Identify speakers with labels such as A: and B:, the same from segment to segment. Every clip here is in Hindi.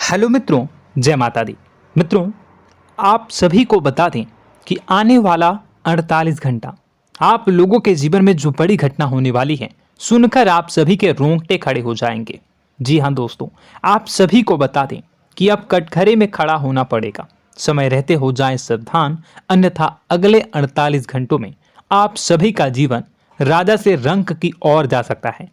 A: हेलो मित्रों, जय माता दी। मित्रों, आप सभी को बता दें कि आने वाला 48 घंटा आप लोगों के जीवन में जो बड़ी घटना होने वाली है, सुनकर आप सभी के रोंगटे खड़े हो जाएंगे। जी हाँ दोस्तों, आप सभी को बता दें कि अब कटघरे में खड़ा होना पड़ेगा। समय रहते हो जाएं सावधान, अन्यथा अगले 48 घंटों में आप सभी का जीवन राजा से रंक की ओर जा सकता है।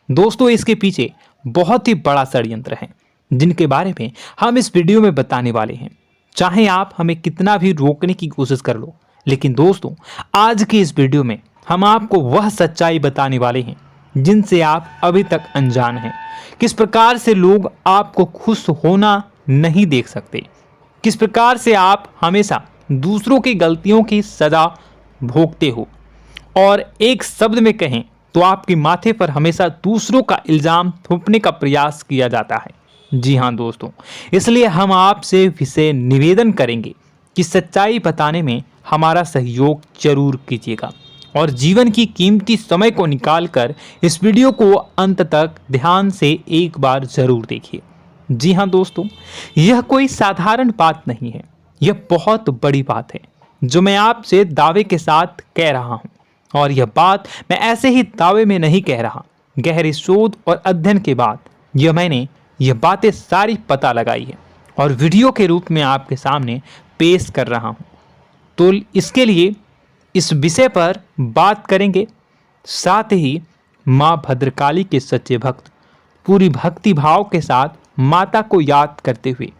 A: दोस्तों, इसके पीछे बहुत ही बड़ा षड्यंत्र है जिनके बारे में हम इस वीडियो में बताने वाले हैं। चाहे आप हमें कितना भी रोकने की कोशिश कर लो, लेकिन दोस्तों आज की इस वीडियो में हम आपको वह सच्चाई बताने वाले हैं जिनसे आप अभी तक अनजान हैं। किस प्रकार से लोग आपको खुश होना नहीं देख सकते, किस प्रकार से आप हमेशा दूसरों की गलतियों की सजा भोगते हो, और एक शब्द में कहें तो आपके माथे पर हमेशा दूसरों का इल्जाम थोपने का प्रयास किया जाता है। जी हाँ दोस्तों, इसलिए हम आपसे विशेष निवेदन करेंगे कि सच्चाई बताने में हमारा सहयोग जरूर कीजिएगा और जीवन की कीमती समय को निकालकर इस वीडियो को अंत तक ध्यान से एक बार जरूर देखिए। जी हाँ दोस्तों, यह कोई साधारण बात नहीं है, यह बहुत बड़ी बात है जो मैं आपसे दावे के साथ कह रहा हूँ। और यह बात मैं ऐसे ही दावे में नहीं कह रहा, गहरी शोध और अध्ययन के बाद मैंने यह बातें सारी पता लगाई है और वीडियो के रूप में आपके सामने पेश कर रहा हूं। तो इसके लिए इस विषय पर बात करेंगे। साथ ही मां भद्रकाली के सच्चे भक्त पूरी भक्ति भाव के साथ माता को याद करते हुए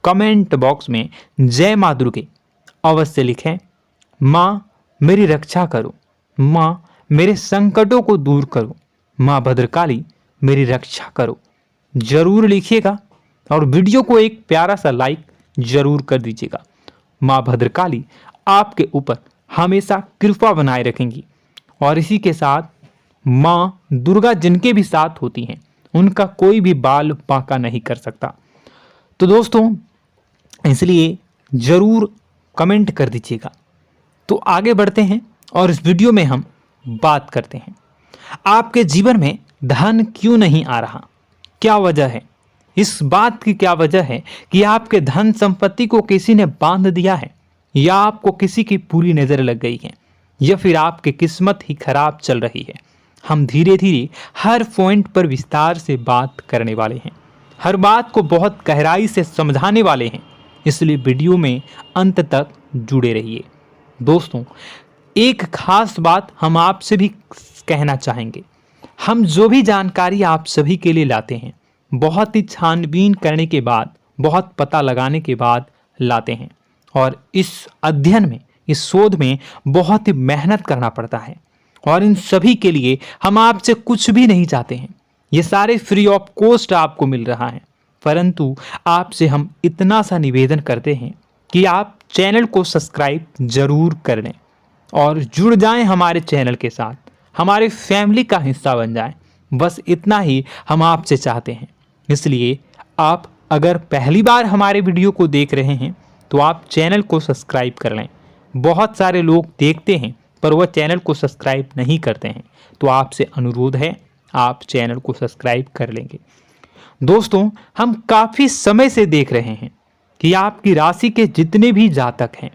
A: कमेंट बॉक्स में जय मां दुर्गे अवश्य लिखें। मां मेरी रक्षा करो, मां मेरे संकटों को दूर करो, मां भद्रकाली मेरी रक्षा करो, जरूर लिखिएगा और वीडियो को एक प्यारा सा लाइक जरूर कर दीजिएगा। मां भद्रकाली आपके ऊपर हमेशा कृपा बनाए रखेंगी और इसी के साथ मां दुर्गा जिनके भी साथ होती हैं उनका कोई भी बाल बांका नहीं कर सकता। तो दोस्तों, इसलिए जरूर कमेंट कर दीजिएगा। तो आगे बढ़ते हैं और इस वीडियो में हम बात करते हैं, आपके जीवन में धन क्यों नहीं आ रहा, क्या वजह है। इस बात की क्या वजह है कि आपके धन संपत्ति को किसी ने बांध दिया है, या आपको किसी की पूरी नजर लग गई है, या फिर आपकी किस्मत ही खराब चल रही है। हम धीरे धीरे हर पॉइंट पर विस्तार से बात करने वाले हैं, हर बात को बहुत गहराई से समझाने वाले हैं, इसलिए वीडियो में अंत तक जुड़े रहिए। दोस्तों, एक खास बात हम आपसे भी कहना चाहेंगे, हम जो भी जानकारी आप सभी के लिए लाते हैं बहुत ही छानबीन करने के बाद, बहुत पता लगाने के बाद लाते हैं, और इस अध्ययन में, इस शोध में बहुत ही मेहनत करना पड़ता है। और इन सभी के लिए हम आपसे कुछ भी नहीं चाहते हैं, ये सारे फ्री ऑफ कॉस्ट आपको मिल रहा है, परंतु आपसे हम इतना सा निवेदन करते हैं कि आप चैनल को सब्सक्राइब जरूर कर लें और जुड़ जाएं हमारे चैनल के साथ, हमारे फैमिली का हिस्सा बन जाएं। बस इतना ही हम आपसे चाहते हैं। इसलिए आप अगर पहली बार हमारे वीडियो को देख रहे हैं तो आप चैनल को सब्सक्राइब कर लें। बहुत सारे लोग देखते हैं पर वह चैनल को सब्सक्राइब नहीं करते हैं, तो आपसे अनुरोध है आप चैनल को सब्सक्राइब कर लेंगे। दोस्तों, हम काफ़ी समय से देख रहे हैं कि आपकी राशि के जितने भी जातक हैं,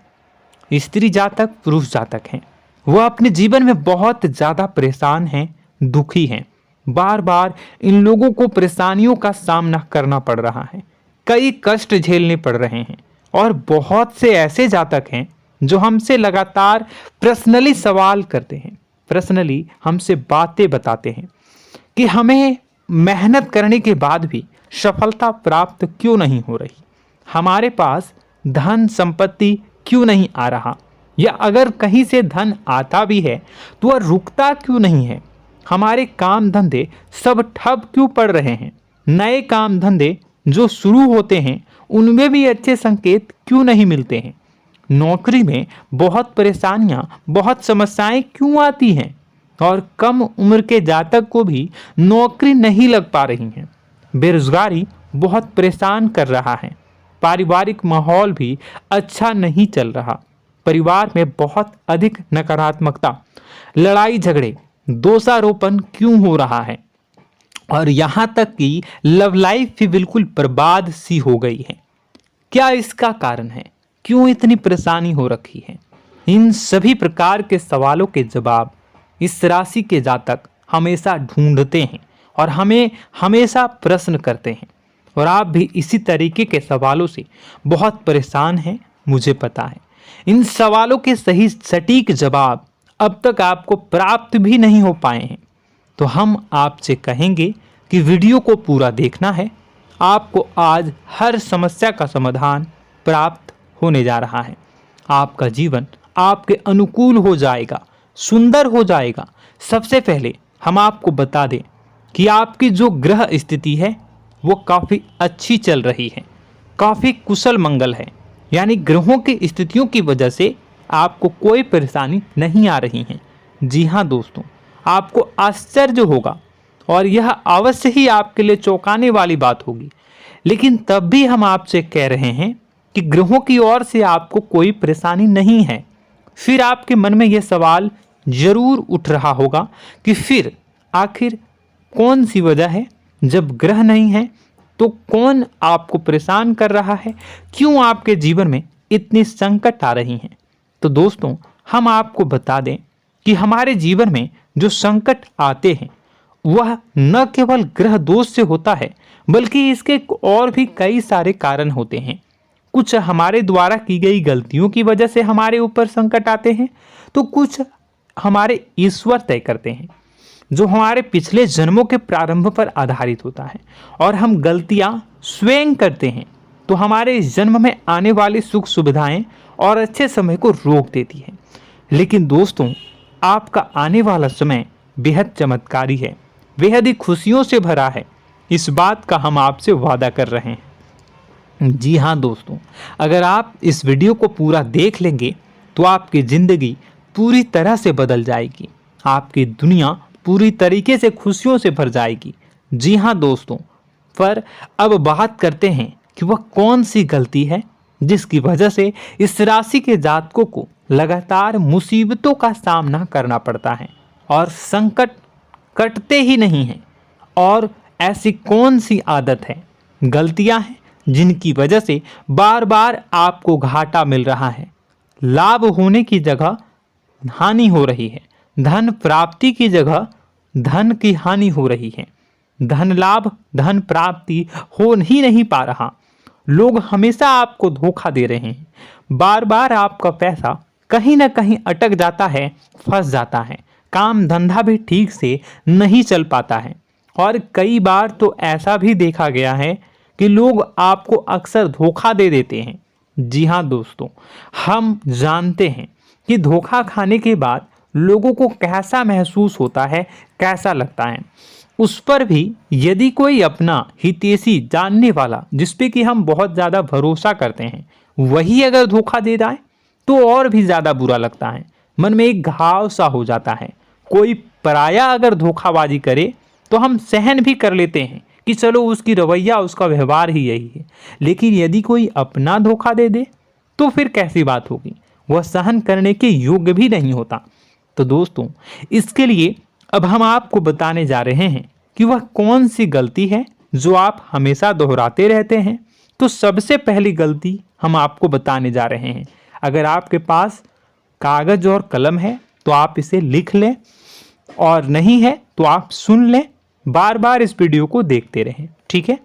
A: स्त्री जातक, पुरुष जातक हैं, वह अपने जीवन में बहुत ज़्यादा परेशान हैं, दुखी हैं। बार बार इन लोगों को परेशानियों का सामना करना पड़ रहा है, कई कष्ट झेलने पड़ रहे हैं, और बहुत से ऐसे जातक हैं जो हमसे लगातार पर्सनली सवाल करते हैं, पर्सनली हमसे बातें बताते हैं कि हमें मेहनत करने के बाद भी सफलता प्राप्त क्यों नहीं हो रही, हमारे पास धन संपत्ति क्यों नहीं आ रहा, या अगर कहीं से धन आता भी है तो वह रुकता क्यों नहीं है, हमारे काम धंधे सब ठप क्यों पड़ रहे हैं, नए काम धंधे जो शुरू होते हैं उनमें भी अच्छे संकेत क्यों नहीं मिलते हैं, नौकरी में बहुत परेशानियां, बहुत समस्याएं क्यों आती हैं, और कम उम्र के जातक को भी नौकरी नहीं लग पा रही हैं, बेरोजगारी बहुत परेशान कर रहा है, पारिवारिक माहौल भी अच्छा नहीं चल रहा, परिवार में बहुत अधिक नकारात्मकता, लड़ाई झगड़े, दोषारोपण क्यों हो रहा है, और यहाँ तक कि लव लाइफ भी बिल्कुल बर्बाद सी हो गई है। क्या इसका कारण है? क्यों इतनी परेशानी हो रखी है? इन सभी प्रकार के सवालों के जवाब इस राशि के जातक हमेशा ढूंढते हैं और हमें हमेशा प्रश्न करते हैं। और आप भी इसी तरीके के सवालों से बहुत परेशान हैं, मुझे पता है। इन सवालों के सही सटीक जवाब अब तक आपको प्राप्त भी नहीं हो पाए हैं। तो हम आपसे कहेंगे कि वीडियो को पूरा देखना है। आपको आज हर समस्या का समाधान प्राप्त होने जा रहा है। आपका जीवन आपके अनुकूल हो जाएगा, सुंदर हो जाएगा। सबसे पहले हम आपको बता दें कि आपकी जो ग्रह स्थिति है वो काफ़ी अच्छी चल रही है, काफ़ी कुशल मंगल है। यानी ग्रहों की स्थितियों की वजह से आपको कोई परेशानी नहीं आ रही है। जी हाँ दोस्तों, आपको आश्चर्य होगा और यह अवश्य ही आपके लिए चौंकाने वाली बात होगी। लेकिन तब भी हम आपसे कह रहे हैं कि ग्रहों की ओर से आपको कोई परेशानी नहीं है। फिर आपके मन में यह सवाल जरूर उठ रहा होगा कि फिर आखिर कौन सी वजह है? जब ग्रह नहीं है तो कौन आपको परेशान कर रहा है? क्यों आपके जीवन में इतनी संकट आ रही हैं? तो दोस्तों, हम आपको बता दें कि हमारे जीवन में जो संकट आते हैं वह न केवल ग्रह दोष से होता है, बल्कि इसके और भी कई सारे कारण होते हैं। कुछ हमारे द्वारा की गई गलतियों की वजह से हमारे ऊपर संकट आते हैं, तो कुछ हमारे ईश्वर तय करते हैं, जो हमारे पिछले जन्मों के प्रारंभ पर आधारित होता है। और हम गलतियां स्वयं करते हैं तो हमारे इस जन्म में आने वाली सुख सुविधाएं और अच्छे समय को रोक देती है। लेकिन दोस्तों, आपका आने वाला समय बेहद चमत्कारी है, बेहद ही खुशियों से भरा है। इस बात का हम आपसे वादा कर रहे हैं। जी हाँ दोस्तों, अगर आप इस वीडियो को पूरा देख लेंगे तो आपकी ज़िंदगी पूरी तरह से बदल जाएगी, आपकी दुनिया पूरी तरीके से खुशियों से भर जाएगी। जी हाँ दोस्तों, पर अब बात करते हैं कि वह कौन सी गलती है जिसकी वजह से इस राशि के जातकों को लगातार मुसीबतों का सामना करना पड़ता है और संकट कटते ही नहीं हैं। और ऐसी कौन सी आदत है, गलतियां हैं जिनकी वजह से बार बार आपको घाटा मिल रहा है, लाभ होने की जगह हानि हो रही है, धन प्राप्ति की जगह धन की हानि हो रही है, धन लाभ धन प्राप्ति हो ही नहीं पा रहा, लोग हमेशा आपको धोखा दे रहे हैं, बार बार आपका पैसा कहीं ना कहीं अटक जाता है, फंस जाता है, काम धंधा भी ठीक से नहीं चल पाता है। और कई बार तो ऐसा भी देखा गया है कि लोग आपको अक्सर धोखा दे देते हैं। जी हाँ दोस्तों, हम जानते हैं कि धोखा खाने के बाद लोगों को कैसा महसूस होता है, कैसा लगता है। उस पर भी यदि कोई अपना हितैषी जानने वाला, जिस पे कि हम बहुत ज़्यादा भरोसा करते हैं, वही अगर धोखा दे जाए तो और भी ज़्यादा बुरा लगता है, मन में एक घाव सा हो जाता है। कोई पराया अगर धोखाबाजी करे तो हम सहन भी कर लेते हैं कि चलो उसकी रवैया, उसका व्यवहार ही यही है। लेकिन यदि कोई अपना धोखा दे दे तो फिर कैसी बात होगी, वह सहन करने के योग्य भी नहीं होता। तो दोस्तों, इसके लिए अब हम आपको बताने जा रहे हैं कि वह कौन सी गलती है जो आप हमेशा दोहराते रहते हैं। तो सबसे पहली गलती हम आपको बताने जा रहे हैं। अगर आपके पास कागज और कलम है तो आप इसे लिख लें, और नहीं है तो आप सुन लें, बार बार इस वीडियो को देखते रहें, ठीक है।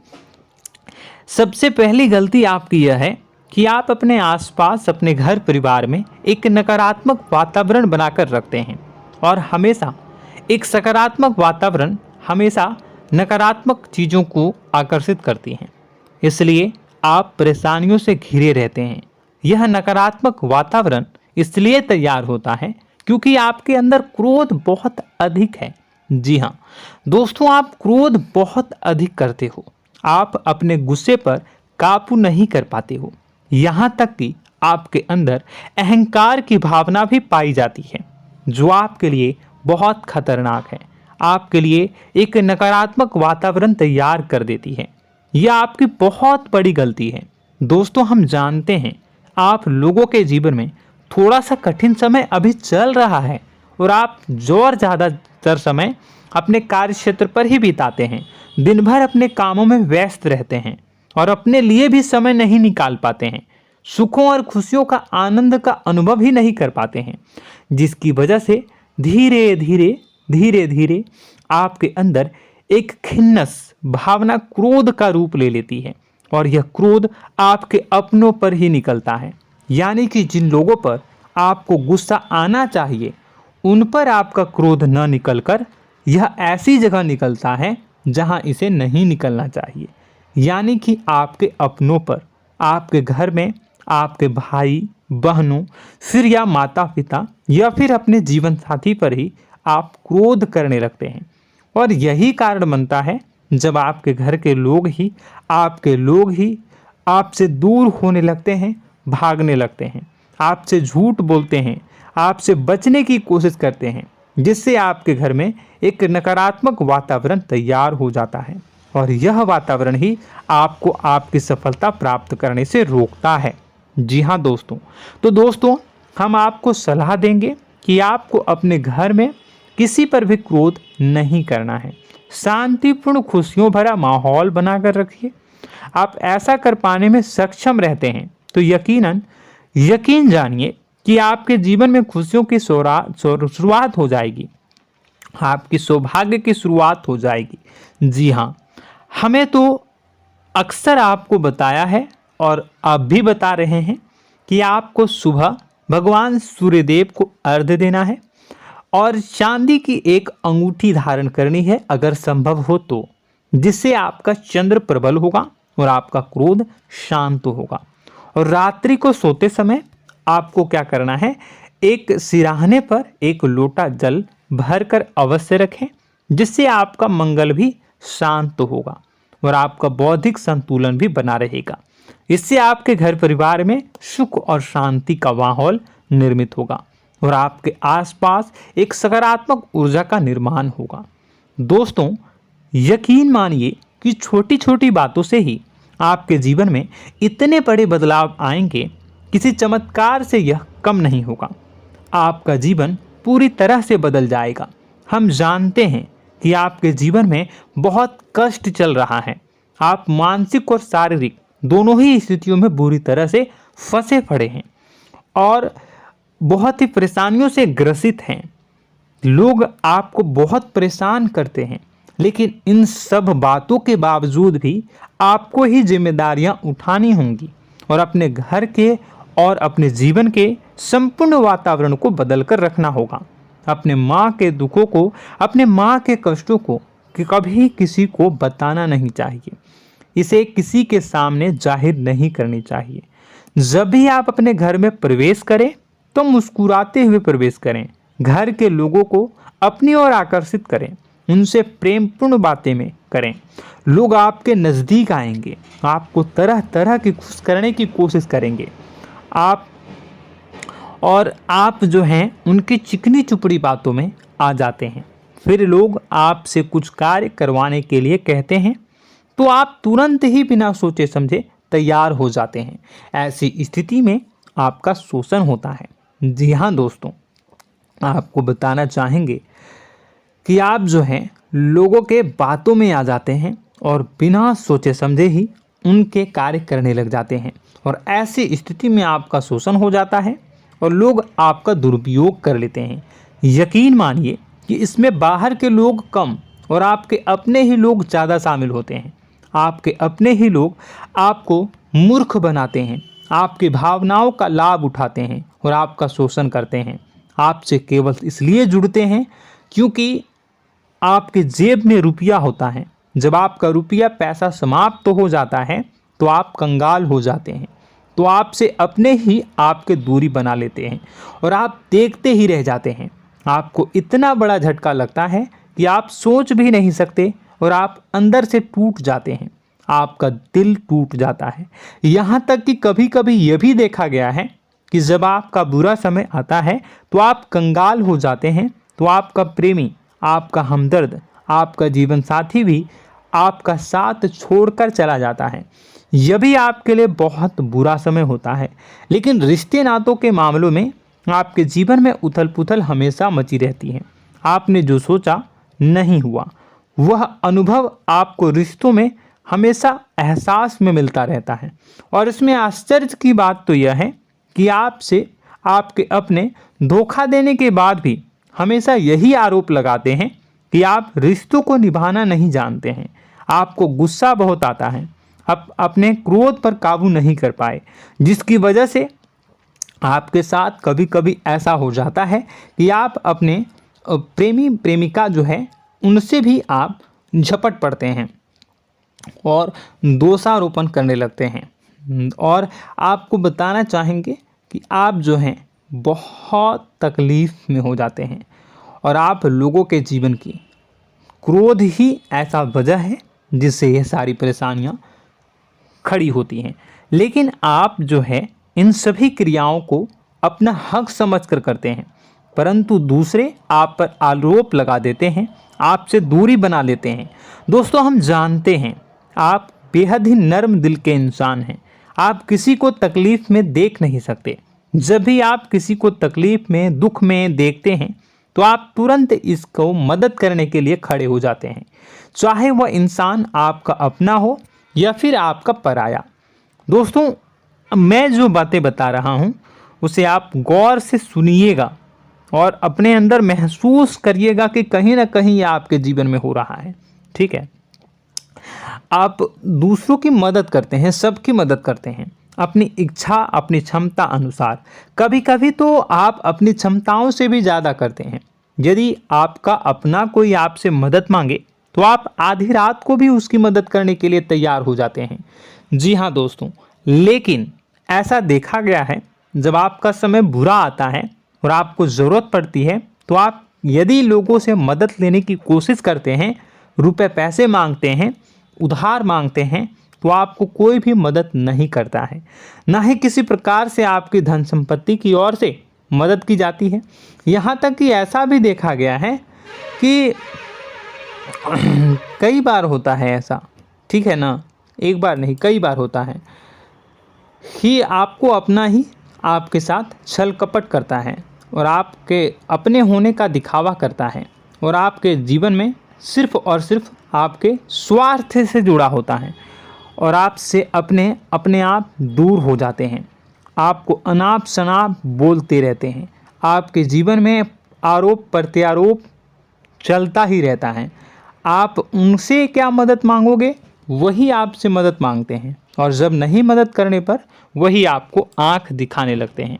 A: सबसे पहली गलती आपकी यह है कि आप अपने आसपास, अपने घर परिवार में एक नकारात्मक वातावरण बनाकर रखते हैं। और हमेशा एक सकारात्मक वातावरण हमेशा नकारात्मक चीज़ों को आकर्षित करती हैं, इसलिए आप परेशानियों से घिरे रहते हैं। यह नकारात्मक वातावरण इसलिए तैयार होता है क्योंकि आपके अंदर क्रोध बहुत अधिक है। जी हाँ दोस्तों, आप क्रोध बहुत अधिक करते हो, आप अपने गुस्से पर काबू नहीं कर पाते हो, यहाँ तक कि आपके अंदर अहंकार की भावना भी पाई जाती है, जो आपके लिए बहुत खतरनाक है, आपके लिए एक नकारात्मक वातावरण तैयार कर देती है। यह आपकी बहुत बड़ी गलती है। दोस्तों, हम जानते हैं आप लोगों के जीवन में थोड़ा सा कठिन समय अभी चल रहा है और आप ज़्यादातर समय अपने कार्य क्षेत्र पर ही बिताते हैं, दिन भर अपने कामों में व्यस्त रहते हैं और अपने लिए भी समय नहीं निकाल पाते हैं, सुखों और खुशियों का आनंद का अनुभव ही नहीं कर पाते हैं, जिसकी वजह से धीरे धीरे धीरे धीरे आपके अंदर एक खिन्नस भावना क्रोध का रूप ले लेती है और यह क्रोध आपके अपनों पर ही निकलता है। यानी कि जिन लोगों पर आपको गुस्सा आना चाहिए उन पर आपका क्रोध न निकलकर यह ऐसी जगह निकलता है जहां इसे नहीं निकलना चाहिए। यानी कि आपके अपनों पर, आपके घर में आपके भाई बहनों, फिर या माता पिता या फिर अपने जीवन साथी पर ही आप क्रोध करने लगते हैं। और यही कारण बनता है जब आपके घर के लोग ही आपसे दूर होने लगते हैं, भागने लगते हैं, आपसे झूठ बोलते हैं, आपसे बचने की कोशिश करते हैं, जिससे आपके घर में एक नकारात्मक वातावरण तैयार हो जाता है और यह वातावरण ही आपको आपकी सफलता प्राप्त करने से रोकता है। जी हाँ दोस्तों, तो दोस्तों हम आपको सलाह देंगे कि आपको अपने घर में किसी पर भी क्रोध नहीं करना है। शांतिपूर्ण खुशियों भरा माहौल बनाकर रखिए। आप ऐसा कर पाने में सक्षम रहते हैं तो यकीन जानिए कि आपके जीवन में खुशियों की शुरुआत हो जाएगी, आपकी सौभाग्य की शुरुआत हो जाएगी। जी हाँ, हमें तो अक्सर आपको बताया है और आप भी बता रहे हैं कि आपको सुबह भगवान सूर्यदेव को अर्घ्य देना है और चांदी की एक अंगूठी धारण करनी है अगर संभव हो तो, जिससे आपका चंद्र प्रबल होगा और आपका क्रोध शांत होगा। और रात्रि को सोते समय आपको क्या करना है, एक सिराहने पर एक लोटा जल भरकर अवश्य रखें, जिससे आपका मंगल भी शांत होगा और आपका बौद्धिक संतुलन भी बना रहेगा। इससे आपके घर परिवार में सुख और शांति का माहौल निर्मित होगा और आपके आसपास एक सकारात्मक ऊर्जा का निर्माण होगा। दोस्तों यकीन मानिए कि छोटी छोटी बातों से ही आपके जीवन में इतने बड़े बदलाव आएंगे, किसी चमत्कार से यह कम नहीं होगा। आपका जीवन पूरी तरह से बदल जाएगा। हम जानते हैं कि आपके जीवन में बहुत कष्ट चल रहा है, आप मानसिक और शारीरिक दोनों ही स्थितियों में बुरी तरह से फंसे पड़े हैं और बहुत ही परेशानियों से ग्रसित हैं। लोग आपको बहुत परेशान करते हैं, लेकिन इन सब बातों के बावजूद भी आपको ही जिम्मेदारियां उठानी होंगी और अपने घर के और अपने जीवन के संपूर्ण वातावरण को बदल कर रखना होगा। अपने माँ के दुखों को, अपने माँ के कष्टों को कभी किसी को बताना नहीं चाहिए, इसे किसी के सामने जाहिर नहीं करनी चाहिए। जब भी आप अपने घर में प्रवेश करें तो मुस्कुराते हुए प्रवेश करें, घर के लोगों को अपनी ओर आकर्षित करें, उनसे प्रेमपूर्ण बातें में करें। लोग आपके नज़दीक आएंगे, आपको तरह तरह की खुश करने की कोशिश करेंगे। आप जो हैं उनकी चिकनी चुपड़ी बातों में आ जाते हैं। फिर लोग आपसे कुछ कार्य करवाने के लिए कहते हैं तो आप तुरंत ही बिना सोचे समझे तैयार हो जाते हैं। ऐसी स्थिति में आपका शोषण होता है। जी हाँ दोस्तों, आपको बताना चाहेंगे कि आप जो हैं लोगों के बातों में आ जाते हैं और बिना सोचे समझे ही उनके कार्य करने लग जाते हैं और ऐसी स्थिति में आपका शोषण हो जाता है और लोग आपका दुरुपयोग कर लेते हैं। यकीन मानिए कि इसमें बाहर के लोग कम और आपके अपने ही लोग ज़्यादा शामिल होते हैं। आपके अपने ही लोग आपको मूर्ख बनाते हैं, आपकी भावनाओं का लाभ उठाते हैं और आपका शोषण करते हैं। आपसे केवल इसलिए जुड़ते हैं क्योंकि आपके जेब में रुपया होता है। जब आपका रुपया पैसा समाप्त हो जाता है तो आप कंगाल हो जाते हैं, तो आपसे अपने ही आपके दूरी बना लेते हैं और आप देखते ही रह जाते हैं। आपको इतना बड़ा झटका लगता है कि आप सोच भी नहीं सकते और आप अंदर से टूट जाते हैं, आपका दिल टूट जाता है। यहाँ तक कि कभी कभी यह भी देखा गया है कि जब आपका बुरा समय आता है तो आप कंगाल हो जाते हैं, तो आपका प्रेमी, आपका हमदर्द, आपका जीवन साथी भी आपका साथ छोड़कर चला जाता है। यह भी आपके लिए बहुत बुरा समय होता है। लेकिन रिश्ते नातों के मामलों में आपके जीवन में उथल पुथल हमेशा मची रहती है। आपने जो सोचा नहीं हुआ। वह अनुभव आपको रिश्तों में हमेशा एहसास में मिलता रहता है। और इसमें आश्चर्य की बात तो यह है कि आपसे आपके अपने धोखा देने के बाद भी हमेशा यही आरोप लगाते हैं कि आप रिश्तों को निभाना नहीं जानते हैं। आपको गुस्सा बहुत आता है, आप अपने क्रोध पर काबू नहीं कर पाए, जिसकी वजह से आपके साथ कभी कभी ऐसा हो जाता है कि आप अपने प्रेमी प्रेमिका जो है उनसे भी आप झपट पड़ते हैं और दोषारोपण करने लगते हैं। और आपको बताना चाहेंगे कि आप जो हैं बहुत तकलीफ़ में हो जाते हैं और आप लोगों के जीवन की क्रोध ही ऐसा वजह है जिससे ये सारी परेशानियां खड़ी होती हैं। लेकिन आप जो है इन सभी क्रियाओं को अपना हक समझकर करते हैं, परंतु दूसरे आप पर आरोप लगा देते हैं, आपसे दूरी बना लेते हैं। दोस्तों, हम जानते हैं आप बेहद ही नर्म दिल के इंसान हैं। आप किसी को तकलीफ़ में देख नहीं सकते। जब भी आप किसी को तकलीफ़ में, दुख में देखते हैं तो आप तुरंत इसको मदद करने के लिए खड़े हो जाते हैं, चाहे वह इंसान आपका अपना हो या फिर आपका पराया। दोस्तों, मैं जो बातें बता रहा हूँ उसे आप गौर से सुनिएगा और अपने अंदर महसूस करिएगा कि कहीं ना कहीं यह आपके जीवन में हो रहा है। ठीक है, आप दूसरों की मदद करते हैं, सबकी मदद करते हैं अपनी इच्छा, अपनी क्षमता अनुसार। कभी कभी तो आप अपनी क्षमताओं से भी ज़्यादा करते हैं। यदि आपका अपना कोई आपसे मदद मांगे तो आप आधी रात को भी उसकी मदद करने के लिए तैयार हो जाते हैं। जी हाँ दोस्तों, लेकिन ऐसा देखा गया है जब आपका समय बुरा आता है और आपको ज़रूरत पड़ती है तो आप यदि लोगों से मदद लेने की कोशिश करते हैं, रुपए पैसे मांगते हैं, उधार मांगते हैं, तो आपको कोई भी मदद नहीं करता है। ना ही किसी प्रकार से आपकी धन संपत्ति की ओर से मदद की जाती है। यहाँ तक कि ऐसा भी देखा गया है कि कई बार होता है ऐसा, ठीक है ना, एक बार नहीं कई बार होता है कि आपको अपना ही आपके साथ छल कपट करता है और आपके अपने होने का दिखावा करता है और आपके जीवन में सिर्फ और सिर्फ आपके स्वार्थ से जुड़ा होता है और आपसे अपने आप दूर हो जाते हैं। आपको अनाप शनाप बोलते रहते हैं। आपके जीवन में आरोप प्रत्यारोप चलता ही रहता है। आप उनसे क्या मदद मांगोगे, वही आपसे मदद मांगते हैं और जब नहीं मदद करने पर वही आपको आंख दिखाने लगते हैं।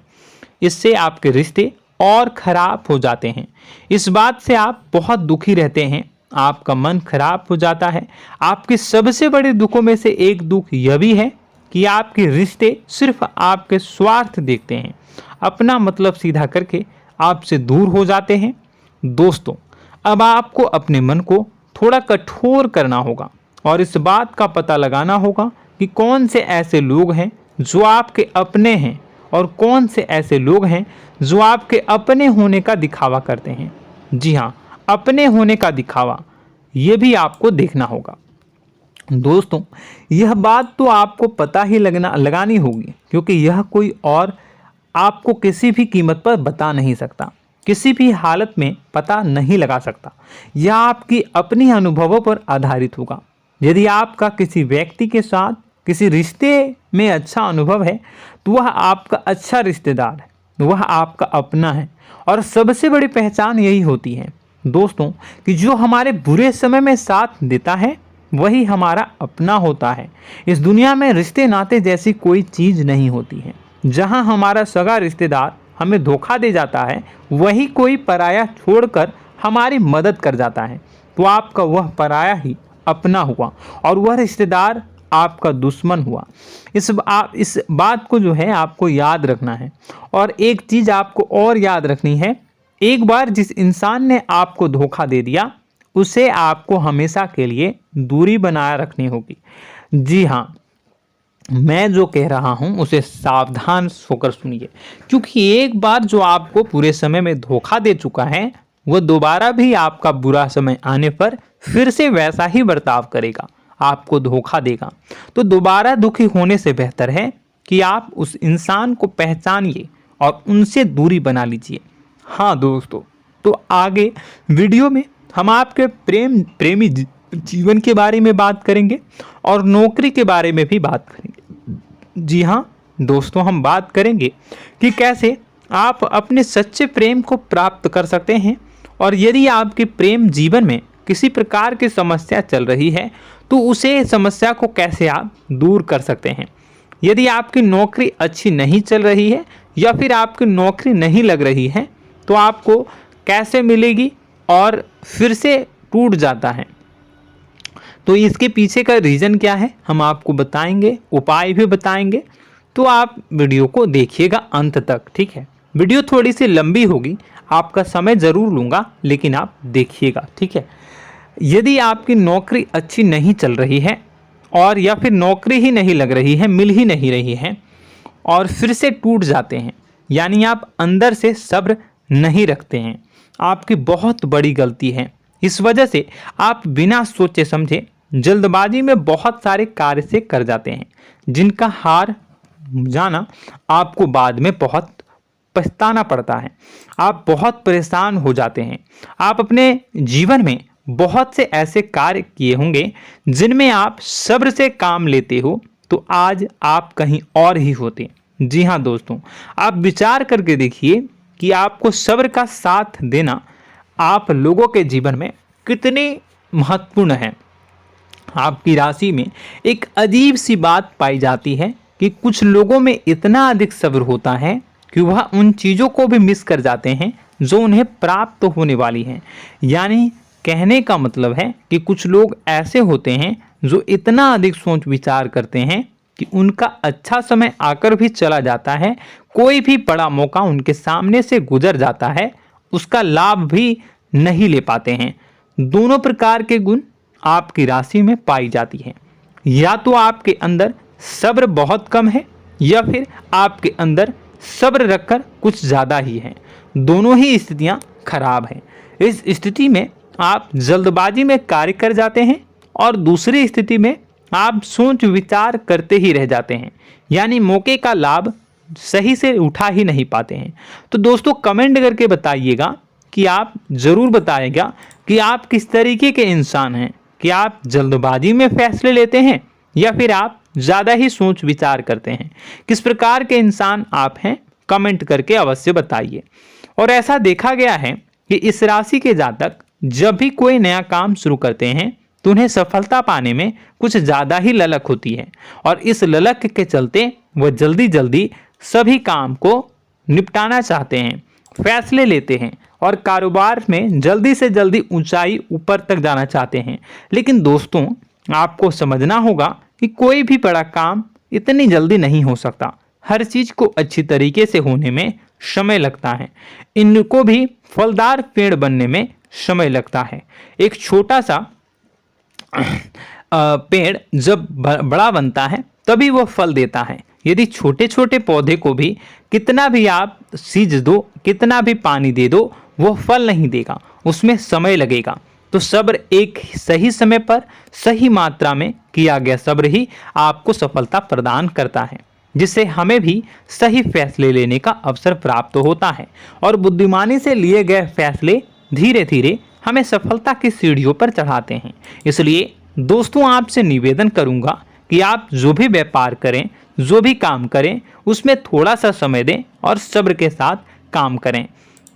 A: इससे आपके रिश्ते और ख़राब हो जाते हैं। इस बात से आप बहुत दुखी रहते हैं, आपका मन खराब हो जाता है। आपके सबसे बड़े दुखों में से एक दुख यह भी है कि आपके रिश्ते सिर्फ आपके स्वार्थ देखते हैं, अपना मतलब सीधा करके आपसे दूर हो जाते हैं। दोस्तों, अब आपको अपने मन को थोड़ा कठोर करना होगा और इस बात का पता लगाना होगा कि कौन से ऐसे लोग हैं जो आपके अपने हैं और कौन से ऐसे लोग हैं जो आपके अपने होने का दिखावा करते हैं। जी हाँ, अपने होने का दिखावा, ये भी आपको देखना होगा। दोस्तों, यह बात तो आपको पता ही लगानी होगी, क्योंकि यह कोई और आपको किसी भी कीमत पर बता नहीं सकता, किसी भी हालत में पता नहीं लगा सकता। यह आपकी अपनी अनुभवों पर आधारित होगा। यदि आपका किसी व्यक्ति के साथ किसी रिश्ते में अच्छा अनुभव है तो वह आपका अच्छा रिश्तेदार है, वह आपका अपना है। और सबसे बड़ी पहचान यही होती है दोस्तों कि जो हमारे बुरे समय में साथ देता है वही हमारा अपना होता है। इस दुनिया में रिश्ते नाते जैसी कोई चीज़ नहीं होती है। जहां हमारा सगा रिश्तेदार हमें धोखा दे जाता है, वही कोई पराया छोड़कर हमारी मदद कर जाता है, तो आपका वह पराया ही अपना हुआ और वह रिश्तेदार आपका दुश्मन हुआ। इस बात को जो है आपको याद रखना है। और एक चीज़ आपको और याद रखनी है, एक बार जिस इंसान ने आपको धोखा दे दिया उसे आपको हमेशा के लिए दूरी बनाए रखनी होगी। जी हाँ, मैं जो कह रहा हूँ उसे सावधान होकर सुनिए, क्योंकि एक बार जो आपको पूरे समय में धोखा दे चुका है वह दोबारा भी आपका बुरा समय आने पर फिर से वैसा ही बर्ताव करेगा, आपको धोखा देगा। तो दोबारा दुखी होने से बेहतर है कि आप उस इंसान को पहचानिए और उनसे दूरी बना लीजिए। हाँ दोस्तों, तो आगे वीडियो में हम आपके प्रेमी जीवन के बारे में बात करेंगे और नौकरी के बारे में भी बात करेंगे। जी हाँ दोस्तों, हम बात करेंगे कि कैसे आप अपने सच्चे प्रेम को प्राप्त कर सकते हैं, और यदि आपके प्रेम जीवन में किसी प्रकार की समस्या चल रही है तो उसे समस्या को कैसे आप दूर कर सकते हैं। यदि आपकी नौकरी अच्छी नहीं चल रही है या फिर आपकी नौकरी नहीं लग रही है तो आपको कैसे मिलेगी और फिर से टूट जाता है, तो इसके पीछे का रीज़न क्या है हम आपको बताएंगे, उपाय भी बताएंगे। तो आप वीडियो को देखिएगा अंत तक, ठीक है। वीडियो थोड़ी सी लंबी होगी, आपका समय ज़रूर लूँगा, लेकिन आप देखिएगा, ठीक है। यदि आपकी नौकरी अच्छी नहीं चल रही है और या फिर नौकरी ही नहीं लग रही है, मिल ही नहीं रही है और फिर से टूट जाते हैं, यानी आप अंदर से सब्र नहीं रखते हैं, आपकी बहुत बड़ी गलती है। इस वजह से आप बिना सोचे समझे जल्दबाजी में बहुत सारे कार्य से कर जाते हैं, जिनका हार जाना आपको बाद में बहुत पछताना पड़ता है। आप बहुत परेशान हो जाते हैं। आप अपने जीवन में बहुत से ऐसे कार्य किए होंगे जिनमें आप सब्र से काम लेते हो, तो आज आप कहीं और ही होते। जी हाँ दोस्तों, आप विचार करके देखिए कि आपको सब्र का साथ देना आप लोगों के जीवन में कितने महत्वपूर्ण है। आपकी राशि में एक अजीब सी बात पाई जाती है कि कुछ लोगों में इतना अधिक सब्र होता है कि वह उन चीज़ों को भी मिस कर जाते हैं जो उन्हें प्राप्त होने वाली हैं। यानी कहने का मतलब है कि कुछ लोग ऐसे होते हैं जो इतना अधिक सोच विचार करते हैं कि उनका अच्छा समय आकर भी चला जाता है, कोई भी बड़ा मौका उनके सामने से गुजर जाता है, उसका लाभ भी नहीं ले पाते हैं। दोनों प्रकार के गुण आपकी राशि में पाई जाती है। या तो आपके अंदर सब्र बहुत कम है या फिर आपके अंदर सब्र रखकर कुछ ज़्यादा ही है। दोनों ही स्थितियाँ खराब हैं। इस स्थिति में आप जल्दबाजी में कार्य कर जाते हैं और दूसरी स्थिति में आप सोच विचार करते ही रह जाते हैं, यानी मौके का लाभ सही से उठा ही नहीं पाते हैं। तो दोस्तों कमेंट करके बताइएगा कि आप ज़रूर बताइएगा कि आप किस तरीके के इंसान हैं, कि आप जल्दबाजी में फैसले लेते हैं या फिर आप ज़्यादा ही सोच विचार करते हैं। किस प्रकार के इंसान आप हैं, कमेंट करके अवश्य बताइए। और ऐसा देखा गया है कि इस राशि के जातक जब भी कोई नया काम शुरू करते हैं तो उन्हें सफलता पाने में कुछ ज़्यादा ही ललक होती है, और इस ललक के चलते वह जल्दी जल्दी सभी काम को निपटाना चाहते हैं, फैसले लेते हैं और कारोबार में जल्दी से जल्दी ऊंचाई ऊपर तक जाना चाहते हैं। लेकिन दोस्तों आपको समझना होगा कि कोई भी बड़ा काम इतनी जल्दी नहीं हो सकता। हर चीज़ को अच्छी तरीके से होने में समय लगता है। इनको भी फलदार पेड़ बनने में समय लगता है। एक छोटा सा पेड़ जब बड़ा बनता है तभी वो फल देता है। यदि छोटे छोटे पौधे को भी कितना भी आप सींच दो, कितना भी पानी दे दो, वो फल नहीं देगा, उसमें समय लगेगा। तो सब्र एक सही समय पर सही मात्रा में किया गया सब्र ही आपको सफलता प्रदान करता है, जिससे हमें भी सही फैसले लेने का अवसर प्राप्त होता है और बुद्धिमानी से लिए गए फैसले धीरे धीरे हमें सफलता की सीढ़ियों पर चढ़ाते हैं। इसलिए दोस्तों आपसे निवेदन करूंगा कि आप जो भी व्यापार करें, जो भी काम करें, उसमें थोड़ा सा समय दें और सब्र के साथ काम करें।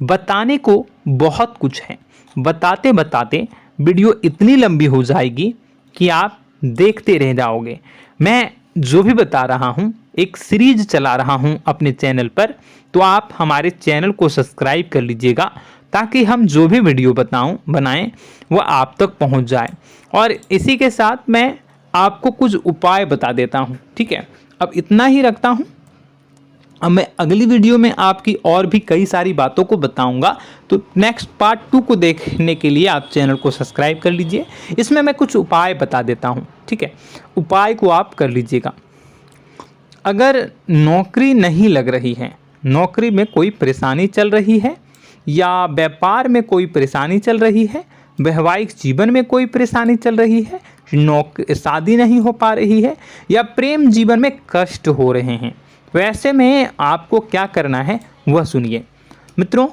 A: बताने को बहुत कुछ है, बताते बताते वीडियो इतनी लंबी हो जाएगी कि आप देखते रह जाओगे। मैं जो भी बता रहा हूँ एक सीरीज चला रहा हूँ अपने चैनल पर, तो आप हमारे चैनल को सब्सक्राइब कर लीजिएगा ताकि हम जो भी वीडियो बनाएं वो आप तक पहुँच जाए। और इसी के साथ मैं आपको कुछ उपाय बता देता हूँ, ठीक है। अब इतना ही रखता हूँ। अब मैं अगली वीडियो में आपकी और भी कई सारी बातों को बताऊंगा, तो नेक्स्ट पार्ट 2 को देखने के लिए आप चैनल को सब्सक्राइब कर लीजिए। इसमें मैं कुछ उपाय बता देता हूं, ठीक है। उपाय को आप कर लीजिएगा। अगर नौकरी नहीं लग रही है, नौकरी में कोई परेशानी चल रही है, या व्यापार में कोई परेशानी चल रही है, वैवाहिक जीवन में कोई परेशानी चल रही है, शादी नहीं हो पा रही है, या प्रेम जीवन में कष्ट हो रहे हैं, वैसे में आपको क्या करना है वह सुनिए। मित्रों,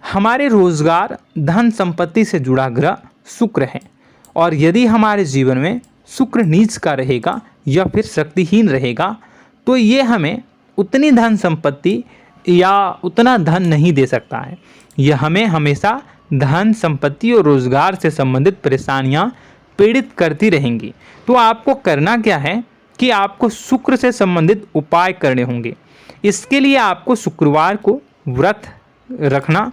A: हमारे रोजगार धन संपत्ति से जुड़ा ग्रह शुक्र है, और यदि हमारे जीवन में शुक्र नीच का रहेगा या फिर शक्तिहीन रहेगा तो ये हमें उतनी धन संपत्ति या उतना धन नहीं दे सकता है। यह हमें हमेशा धन संपत्ति और रोजगार से संबंधित परेशानियां पीड़ित करती रहेंगी। तो आपको करना क्या है कि आपको शुक्र से संबंधित उपाय करने होंगे। इसके लिए आपको शुक्रवार को व्रत रखना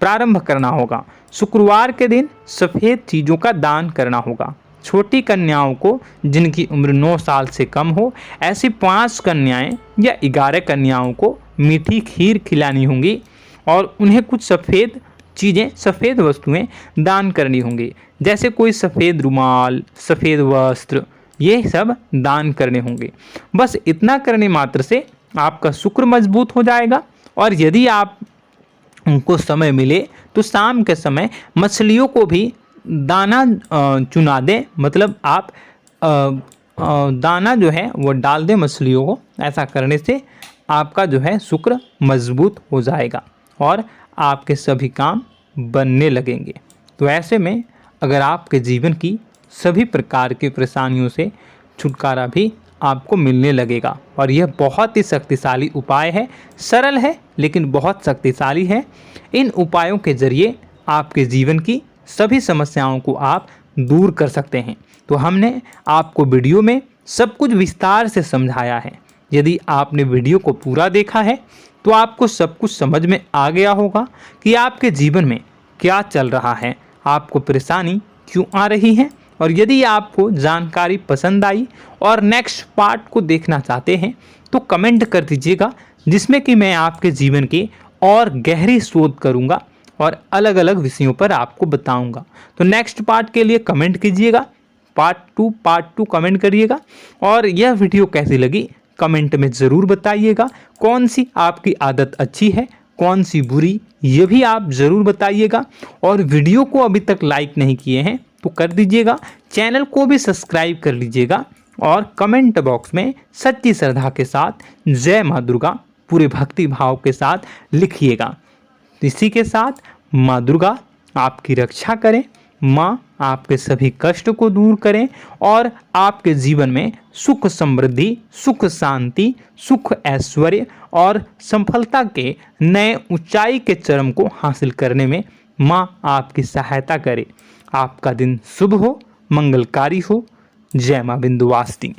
A: प्रारंभ करना होगा। शुक्रवार के दिन सफ़ेद चीज़ों का दान करना होगा। छोटी कन्याओं को जिनकी उम्र 9 साल से कम हो, ऐसी 5 कन्याएं या 11 कन्याओं को मीठी खीर खिलानी होंगी और उन्हें कुछ सफ़ेद चीज़ें, सफ़ेद वस्तुएं दान करनी होंगी, जैसे कोई सफ़ेद रुमाल, सफ़ेद वस्त्र, ये सब दान करने होंगे। बस इतना करने मात्र से आपका शुक्र मजबूत हो जाएगा। और यदि आप उनको समय मिले तो शाम के समय मछलियों को भी दाना चुना दें, मतलब आप दाना जो है वो डाल दें मछलियों को। ऐसा करने से आपका जो है शुक्र मजबूत हो जाएगा और आपके सभी काम बनने लगेंगे। तो ऐसे में अगर आपके जीवन की सभी प्रकार की परेशानियों से छुटकारा भी आपको मिलने लगेगा। और यह बहुत ही शक्तिशाली उपाय है, सरल है लेकिन बहुत शक्तिशाली है। इन उपायों के जरिए आपके जीवन की सभी समस्याओं को आप दूर कर सकते हैं। तो हमने आपको वीडियो में सब कुछ विस्तार से समझाया है। यदि आपने वीडियो को पूरा देखा है तो आपको सब कुछ समझ में आ गया होगा कि आपके जीवन में क्या चल रहा है, आपको परेशानी क्यों आ रही है। और यदि आपको जानकारी पसंद आई और नेक्स्ट पार्ट को देखना चाहते हैं तो कमेंट कर दीजिएगा, जिसमें कि मैं आपके जीवन की और गहरी शोध करूंगा और अलग अलग विषयों पर आपको बताऊंगा। तो नेक्स्ट पार्ट के लिए कमेंट कीजिएगा, पार्ट टू कमेंट करिएगा। और यह वीडियो कैसी लगी कमेंट में ज़रूर बताइएगा। कौन सी आपकी आदत अच्छी है, कौन सी बुरी, ये भी आप ज़रूर बताइएगा। और वीडियो को अभी तक लाइक नहीं किए हैं तो कर दीजिएगा, चैनल को भी सब्सक्राइब कर लीजिएगा और कमेंट बॉक्स में सच्ची श्रद्धा के साथ जय माँ दुर्गा पूरे भक्ति भाव के साथ लिखिएगा। इसी के साथ माँ दुर्गा आपकी रक्षा करें, माँ आपके सभी कष्ट को दूर करें और आपके जीवन में सुख समृद्धि, सुख शांति, सुख ऐश्वर्य और सफलता के नए ऊंचाई के चरम को हासिल करने में माँ आपकी सहायता करे। आपका दिन शुभ हो, मंगलकारी हो। जय माँ विंध्यवासिनी।